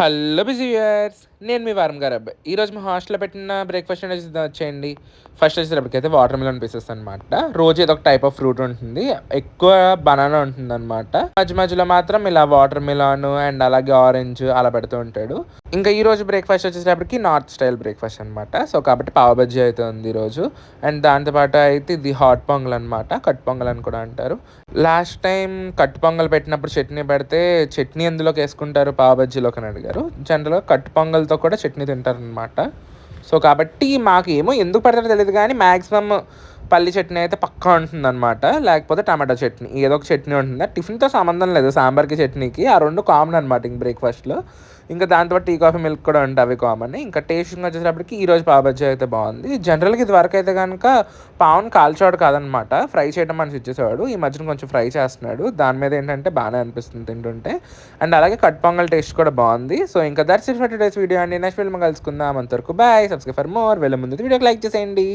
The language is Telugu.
హలో బిజీయర్స్, నేను మీ వారం గారు అబ్బాయి. ఈరోజు మా హాస్టల్లో పెట్టిన బ్రేక్ఫాస్ట్ అనేది వచ్చేయండి. ఫస్ట్ వచ్చేటప్పటికైతే వాటర్ మిలన్ పీసెస్ అనమాట. రోజు ఏదో ఒక టైప్ ఆఫ్ ఫ్రూట్ ఉంటుంది, ఎక్కువ బనానా ఉంటుంది అనమాట. మధ్య మధ్యలో మాత్రం ఇలా వాటర్ మిలాన్ అండ్ అలాగే ఆరెంజ్ అలా పెడుతూ ఉంటాడు. ఇంకా ఈ రోజు బ్రేక్ఫాస్ట్ వచ్చేటప్పటికి నార్త్ స్టైల్ బ్రేక్ఫాస్ట్ అనమాట. సో కాబట్టి పావ్ బజ్జీ అయితే ఉంది ఈరోజు. అండ్ దాంతోపాటు అయితే ఇది హాట్ పొంగల్ అనమాట, కట్ పొంగల్ అని కూడా అంటారు. లాస్ట్ టైం కట్ పొంగల్ పెట్టినప్పుడు చట్నీ పెడితే చట్నీ ఎందులోకి వేసుకుంటారు పావ్ బజ్జీలోకి అని అడిగారు. జనరల్గా కట్ పొంగల్తో కూడా చట్నీ తింటారనమాట. సో కాబట్టి మాకు ఏమో ఎందుకు పెడతారో తెలియదు, కానీ మ్యాక్సిమం పల్లి చట్నీ అయితే పక్కా ఉంటుందన్నమాట. లేకపోతే టమాటా చట్నీ, ఏదో ఒక చట్నీ ఉంటుంది. టిఫిన్తో సంబంధం లేదు, సాంబార్కి చట్నీకి ఆ రెండు కామన్ అనమాట ఇంక బ్రేక్ఫాస్ట్లో. ఇంకా దాంతో టీ కాఫీ మిల్క్ కూడా ఉంటాయి, అవి కామన్. ఇంకా టేస్టింగ్ వచ్చేటప్పటికి ఈరోజు పావ్ బజ్జీ అయితే బాగుంది. జనరల్గా ఇది వరకు అయితే కనుక పావును కాల్చేవాడు కాదనమాట, ఫ్రై చేయడం మనిషి ఇచ్చేసేవాడు. ఈ మధ్యన కొంచెం ఫ్రై చేస్తున్నాడు, దాని మీద ఏంటంటే బాగానే అనిపిస్తుంది తింటుంటే. అండ్ అలాగే కట్ పొంగల్ టేస్ట్ కూడా బాగుంది. సో ఇంకా that's it for today's video అండి. నెక్స్ట్ వీడియో కలుసుకుందాం. అంతవరకు బాయ్. Subscribe for more. వెళ్ళే ముందు వీడియోకి లైక్ చేసేయండి.